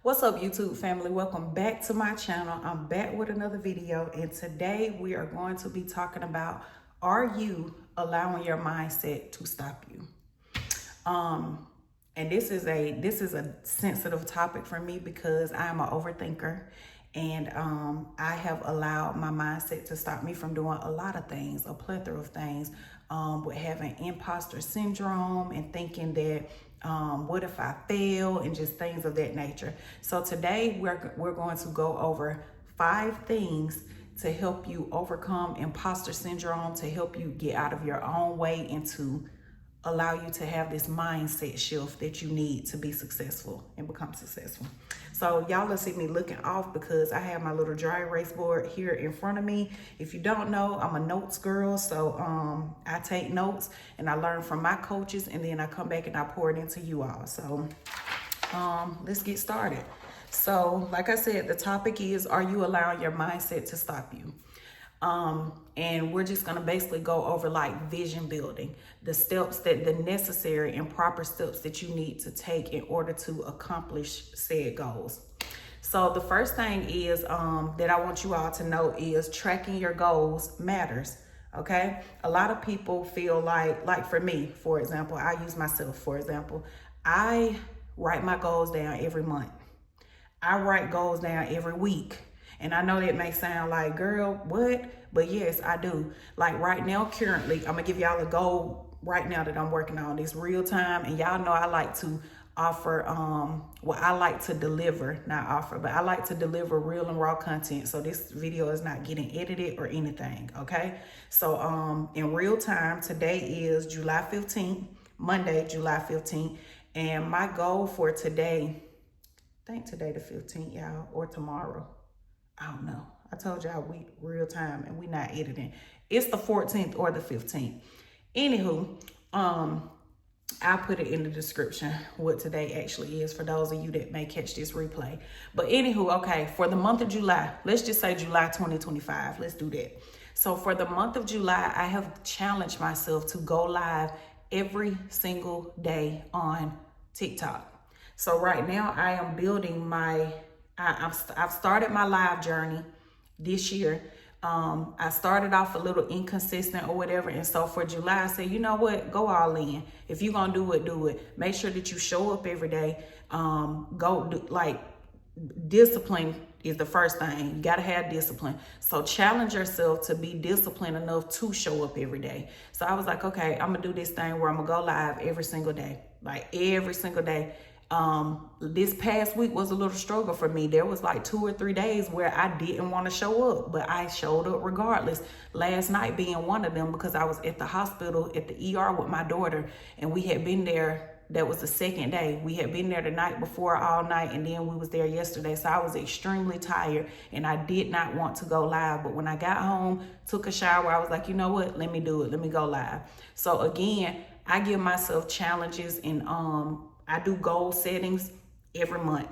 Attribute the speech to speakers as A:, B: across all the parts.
A: What's up, YouTube family? Welcome back to my channel. I'm back with another video, and today we are going to be talking about, are you allowing your mindset to stop you? And this is a sensitive topic for me because I'm an overthinker, and I have allowed my mindset to stop me from doing a lot of things, a plethora of things, with having imposter syndrome and thinking that what if I fail, and just things of that nature. So today we're going to go over 5 things to help you overcome imposter syndrome, to help you get out of your own way and to allow you to have this mindset shift that you need to be successful and become successful. So y'all will see me looking off because I have my little dry erase board here in front of me. If you don't know, I'm a notes girl. So I take notes and I learn from my coaches, and then I come back and I pour it into you all. So let's get started. So like I said, the topic is, are you allowing your mindset to stop you? And we're just going to basically go over like vision building, the steps the necessary and proper steps that you need to take in order to accomplish said goals. So the first thing is, that I want you all to know is tracking your goals matters. Okay. A lot of people feel like for me, for example, I use myself, for example, I write my goals down every month. I write goals down every week. And I know that may sound like, girl, what? But yes, I do. Like right now, currently, I'm gonna give y'all a goal right now that I'm working on. This real time. And y'all know I like to offer, I like to deliver, not offer, but I like to deliver real and raw content. So this video is not getting edited or anything, okay? So in real time, today is July 15th, Monday, July 15th. And my goal for today, I think today the 15th, y'all, or tomorrow. I don't know. I told y'all we real time and we not editing. It's the 14th or the 15th. Anywho, I'll put it in the description what today actually is for those of you that may catch this replay. But anywho, okay, for the month of July, let's just say July 2025. Let's do that. So for the month of July, I have challenged myself to go live every single day on TikTok. So right now I am building I've started my live journey this year. I started off a little inconsistent or whatever. And so for July, I said, you know what, go all in. If you're going to do it, do it. Make sure that you show up every day. Discipline is the first thing. You got to have discipline. So challenge yourself to be disciplined enough to show up every day. So I was like, okay, I'm going to do this thing where I'm going to go live every single day, like every single day. This past week was a little struggle for me. There was like 2 or 3 days where I didn't want to show up, but I showed up regardless. Last night being one of them, because I was at the hospital at the ER with my daughter, and we had been there. That was the second day. We had been there the night before all night, and then we was there yesterday. So I was extremely tired and I did not want to go live. But when I got home, took a shower, I was like, you know what? Let me do it. Let me go live. So again, I give myself challenges, and I do goal settings every month.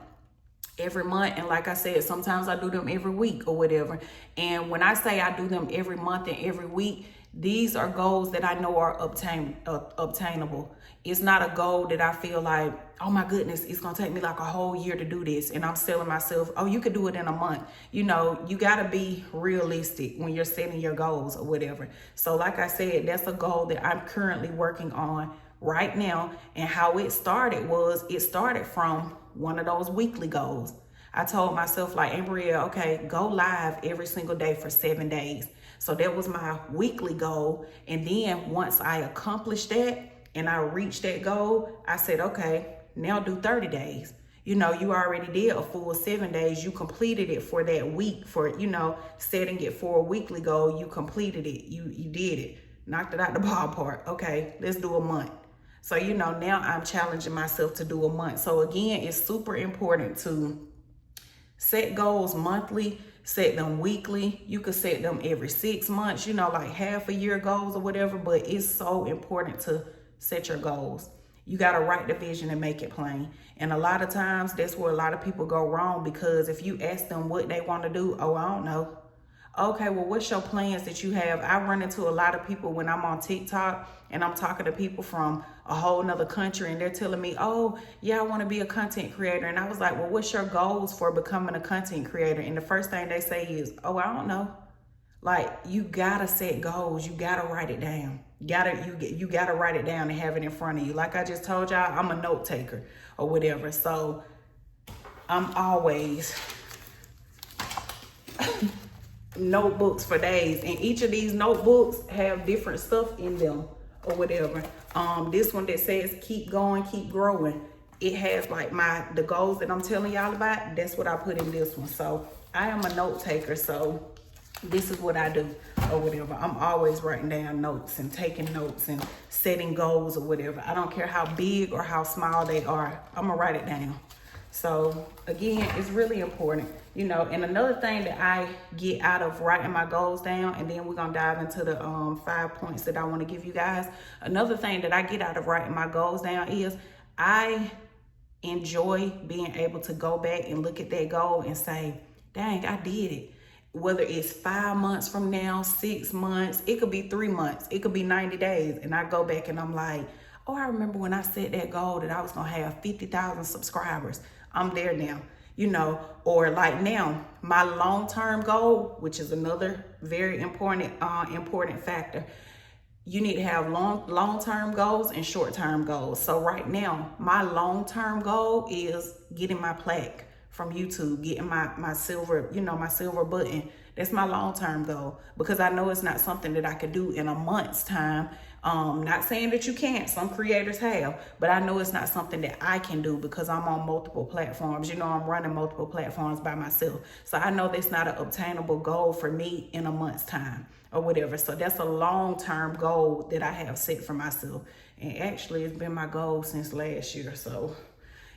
A: And like I said, sometimes I do them every week or whatever. And when I say I do them every month and every week, these are goals that I know are obtainable. It's not a goal that I feel like, oh my goodness, it's gonna take me like a whole year to do this, and I'm telling myself, oh, you could do it in a month. You know, you gotta be realistic when you're setting your goals or whatever. So like I said, that's a goal that I'm currently working on right now. And how it started from one of those weekly goals. I told myself, like, Ambria, okay, go live every single day for 7 days. So that was my weekly goal. And then once I accomplished that and I reached that goal, I said, okay, now do 30 days. You know, you already did a full 7 days. You completed it for that week, for, you know, setting it for a weekly goal. You completed it. You did it. Knocked it out the ballpark. Okay, let's do a month. So, you know, now I'm challenging myself to do a month. So again, it's super important to set goals monthly, set them weekly. You could set them every 6 months, you know, like half a year goals or whatever, but it's so important to set your goals. You got to write the vision and make it plain. And a lot of times that's where a lot of people go wrong, because if you ask them what they want to do, oh, I don't know. Okay, well, what's your plans that you have? I run into a lot of people when I'm on TikTok and I'm talking to people from a whole nother country and they're telling me, oh, yeah, I want to be a content creator. And I was like, well, what's your goals for becoming a content creator? And the first thing they say is, oh, I don't know. Like, you gotta set goals. You gotta write it down. You gotta write it down and have it in front of you. Like I just told y'all, I'm a note taker or whatever. So I'm always notebooks for days, and each of these notebooks have different stuff in them or whatever. This one that says keep going, keep growing, it has like the goals that I'm telling y'all about. That's what I put in this one. So I am a note taker, so this is what I do or whatever. I'm always writing down notes and taking notes and setting goals or whatever. I don't care how big or how small they are, I'm gonna write it down. So again, it's really important, you know. And another thing that I get out of writing my goals down, and then we're gonna dive into the 5 points that I want to give you guys. Another thing that I get out of writing my goals down is I enjoy being able to go back and look at that goal and say, dang, I did it. Whether it's 5 months from now, 6 months, it could be 3 months, it could be 90 days. And I go back and I'm like, oh, I remember when I set that goal that I was gonna have 50,000 subscribers. I'm there now, you know. Or like now, my long-term goal, which is another very important factor. You need to have long-term goals and short-term goals. So right now, my long-term goal is getting my plaque from YouTube, getting my silver, you know, my silver button. That's my long-term goal, because I know it's not something that I could do in a month's time. Not saying that you can't, some creators have, but I know it's not something that I can do because I'm on multiple platforms. You know, I'm running multiple platforms by myself. So I know that's not an obtainable goal for me in a month's time or whatever. So that's a long-term goal that I have set for myself. And actually, it's been my goal since last year. So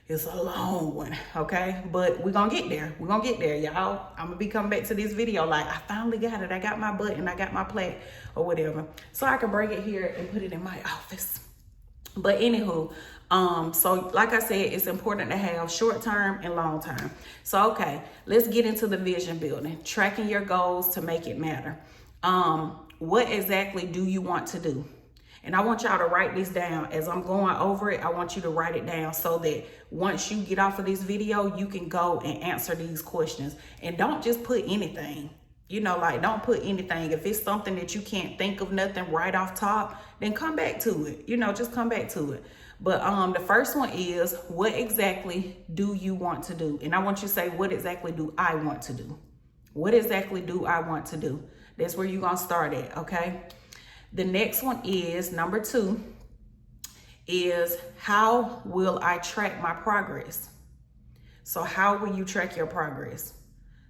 A: it's a long one, okay? But we're gonna get there. We're gonna get there, y'all. I'm gonna be coming back to this video like, I finally got it. I got my button, I got my plaque or whatever. So I can bring it here and put it in my office. But anywho, so like I said, it's important to have short-term and long-term. So, okay, let's get into the vision building. Tracking your goals to make it matter. What exactly do you want to do? And I want y'all to write this down. As I'm going over it, I want you to write it down so that once you get off of this video, you can go and answer these questions. And don't just put anything, you know, like don't put anything. If it's something that you can't think of nothing right off top, then come back to it, you know, just come back to it. But the first one is, what exactly do you want to do? And I want you to say, what exactly do I want to do? What exactly do I want to do? That's where you're gonna start at, okay? The next one is, number 2, is how will I track my progress? So how will you track your progress?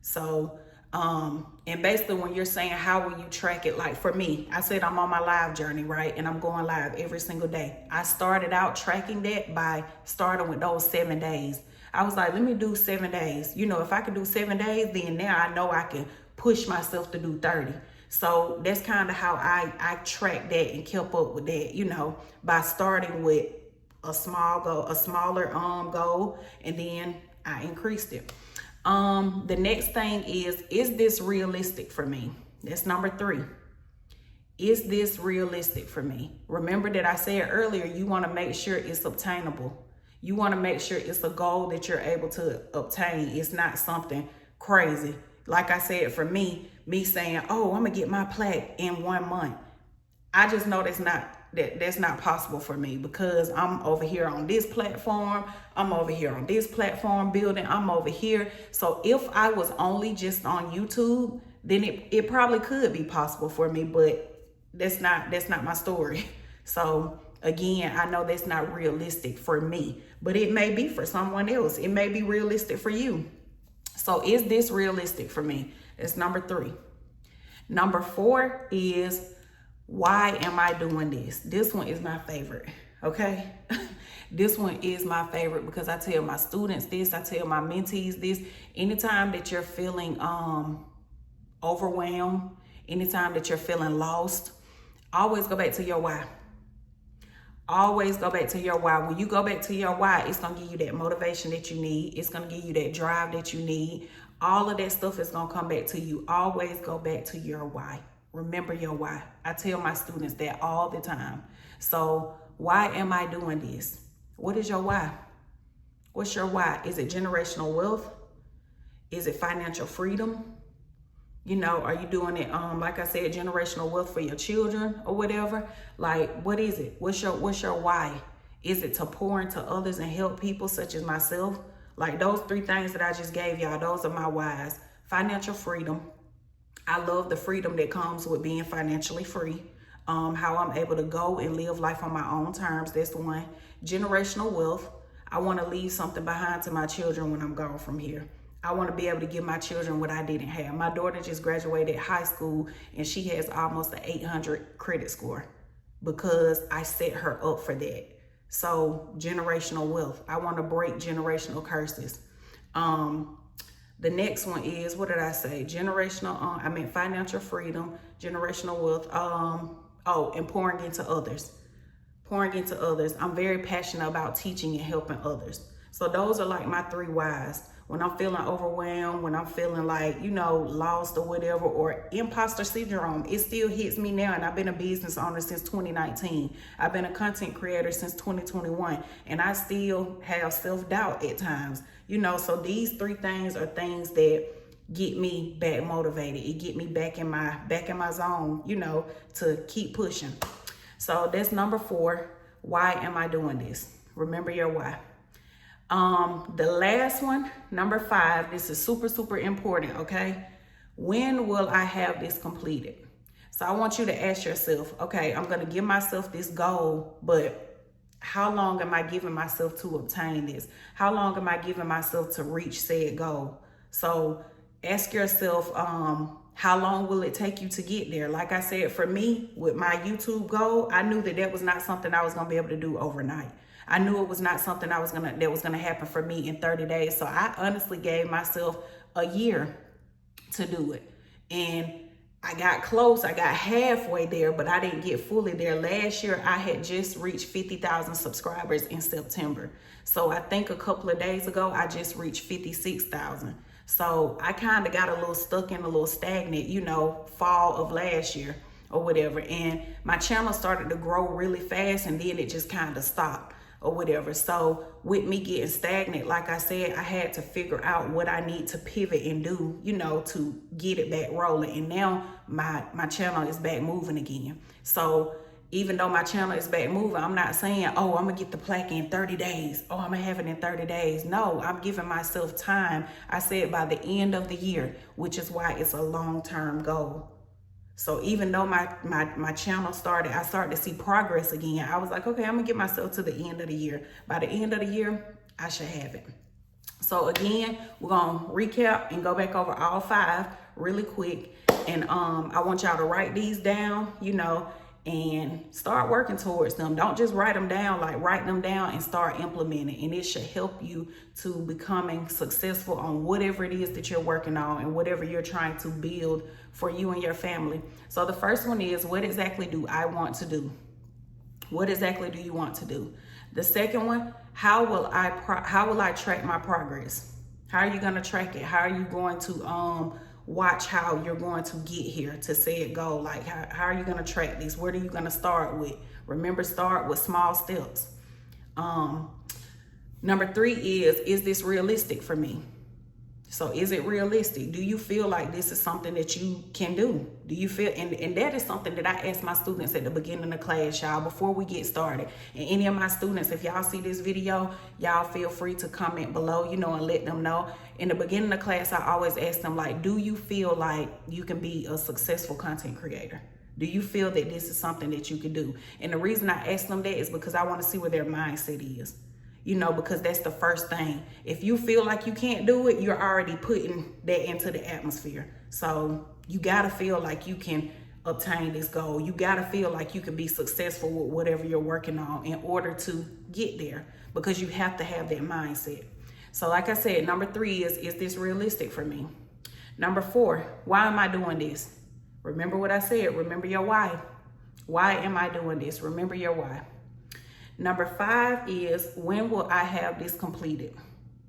A: So, and basically when you're saying how will you track it, like for me, I said I'm on my live journey, right? And I'm going live every single day. I started out tracking that by starting with those 7 days. I was like, let me do 7 days. You know, if I can do 7 days, then now I know I can push myself to do 30. So that's kind of how I tracked that and kept up with that, you know, by starting with a smaller goal, and then I increased it. The next thing is this realistic for me? That's number 3. Is this realistic for me? Remember that I said earlier, you want to make sure it's obtainable. You want to make sure it's a goal that you're able to obtain. It's not something crazy. Like I said, for me saying, oh, I'm gonna get my plaque in 1 month. I just know that's not possible for me, because I'm over here on this platform. I'm over here on this platform building. I'm over here. So if I was only just on YouTube, then it probably could be possible for me, but that's not my story. So again, I know that's not realistic for me, but it may be for someone else. It may be realistic for you. So is this realistic for me? It's number 3. Number 4 is, why am I doing this? This one is my favorite, okay? This one is my favorite because I tell my students this, I tell my mentees this. Anytime that you're feeling overwhelmed, anytime that you're feeling lost, always go back to your why. Always go back to your why. When you go back to your why, it's going to give you that motivation that you need. It's going to give you that drive that you need. All of that stuff is going to come back to you. Always go back to your why. Remember your why. I tell my students that all the time. So why am I doing this? What is your why? What's your why? Is it generational wealth? Is it financial freedom? You know, are you doing it, like I said, generational wealth for your children or whatever? Like, what is it? What's your why? Is it to pour into others and help people such as myself? Like those 3 things that I just gave y'all, those are my whys. Financial freedom. I love the freedom that comes with being financially free. How I'm able to go and live life on my own terms. That's one. Generational wealth. I want to leave something behind to my children when I'm gone from here. I want to be able to give my children what I didn't have. My daughter just graduated high school and she has almost an 800 credit score because I set her up for that. So generational wealth. I want to break generational curses. The next one is, what did I say? Generational, financial freedom, generational wealth. And pouring into others. Pouring into others. I'm very passionate about teaching and helping others. So those are like my 3 whys. When I'm feeling overwhelmed, when I'm feeling like, lost or whatever, or imposter syndrome, it still hits me now. And I've been a business owner since 2019. I've been a content creator since 2021. And I still have self-doubt at times. So these 3 things are things that get me back motivated. It get me back in my zone, to keep pushing. So that's number 4. Why am I doing this? Remember your why. The last one, number 5, this is super, super important, okay? When will I have this completed? So I want you to ask yourself, okay, I'm going to give myself this goal, but how long am I giving myself to obtain this? How long am I giving myself to reach said goal? So ask yourself, how long will it take you to get there? Like I said, for me, with my YouTube goal, I knew that was not something I was going to be able to do overnight. I knew it was not something that was gonna happen for me in 30 days. So I honestly gave myself a year to do it. And I got close, I got halfway there, but I didn't get fully there. Last year, I had just reached 50,000 subscribers in September. So I think a couple of days ago, I just reached 56,000. So I kind of got a little stuck in a little stagnant, fall of last year or whatever. And my channel started to grow really fast and then it just kind of stopped or whatever. So with me getting stagnant, like I said, I had to figure out what I need to pivot and do, to get it back rolling. And now my channel is back moving again. So even though my channel is back moving, I'm not saying, oh, I'm gonna get the plaque in 30 days. Oh, I'm gonna have it in 30 days. No, I'm giving myself time. I said by the end of the year, which is why it's a long-term goal. So even though my channel started, I started to see progress again. I was like, okay, I'm gonna get myself to the end of the year. By the end of the year, I should have it. So again, we're gonna recap and go back over all 5 really quick. And I want y'all to write these down, and start working towards them. Don't just write them down, write them down and start implementing. And it should help you to becoming successful on whatever it is that you're working on and whatever you're trying to build for you and your family. So the first one is, what exactly do I want to do? What exactly do you want to do? The second one, how will I track my progress? How are you going to track it? How are you going to watch how you're going to get here to said goal? Like, how are you going to track this? What are you going to start with? Remember, start with small steps. Number 3 is this realistic for me? So is it realistic? Do you feel like this is something that you can do? Do you feel, and that is something that I ask my students at the beginning of class, y'all, before we get started. And any of my students, if y'all see this video, y'all feel free to comment below, and let them know. In the beginning of class, I always ask them, do you feel like you can be a successful content creator? Do you feel that this is something that you can do? And the reason I ask them that is because I want to see where their mindset is. Because that's the first thing. If you feel like you can't do it, you're already putting that into the atmosphere. So you gotta feel like you can obtain this goal. You gotta feel like you can be successful with whatever you're working on in order to get there, because you have to have that mindset. So like I said, number 3 is this realistic for me? Number 4, why am I doing this? Remember what I said, remember your why. Why am I doing this? Remember your why. Number 5 is, when will I have this completed?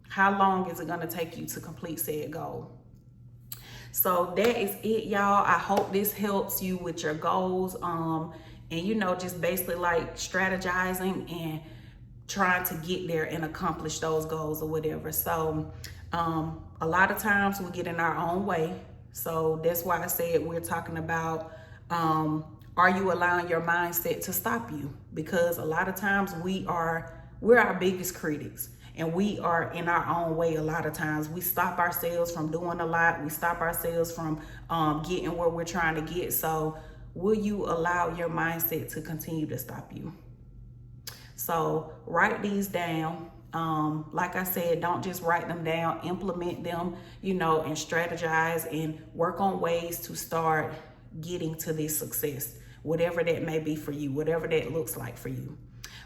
A: How long is it going to take you to complete said goal? So that is it, y'all. I hope this helps you with your goals. And you know, just basically like strategizing and trying to get there and accomplish those goals or whatever. So a lot of times we get in our own way. So that's why I said we're talking about are you allowing your mindset to stop you? Because a lot of times we're our biggest critics. And we are in our own way a lot of times. We stop ourselves from doing a lot. We stop ourselves from getting where we're trying to get. So will you allow your mindset to continue to stop you? So write these down. Like I said, don't just write them down, implement them, you know, and strategize and work on ways to start getting to this success, whatever that may be for you, whatever that looks like for you.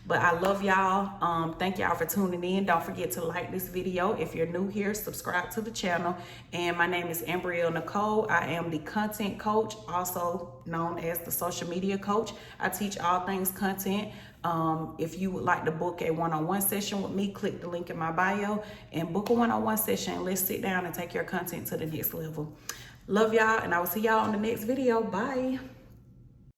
A: But I love y'all. Thank y'all for tuning in. Don't forget to like this video. If you're new here, subscribe to the channel. And my name is Ambrielle Nicole. I am the content coach, also known as the social media coach. I teach all things content. If you would like to book a one-on-one session with me, click the link in my bio and book a one-on-one session. Let's sit down and take your content to the next level. Love y'all, and I will see y'all on the next video. Bye.